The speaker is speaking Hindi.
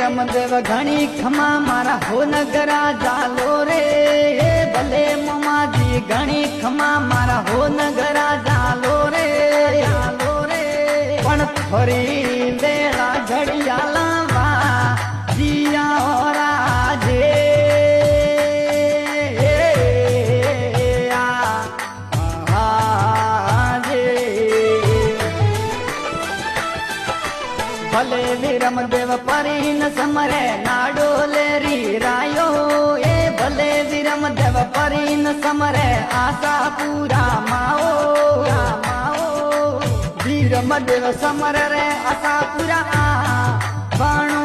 रमदेव घणी खमा मारा हो नगरा जालो रे भले ममाजी घणी खमा मारा हो नगरा जालो रे पण थोरी वेला घड़िया लावा जिया राजे भले विरम देव परीन समरे नाडो लेरी रायो ए भले विरम देव परीन समरे आशा पूरा माओ वीरम देव समर रे आशा पूरा बाणो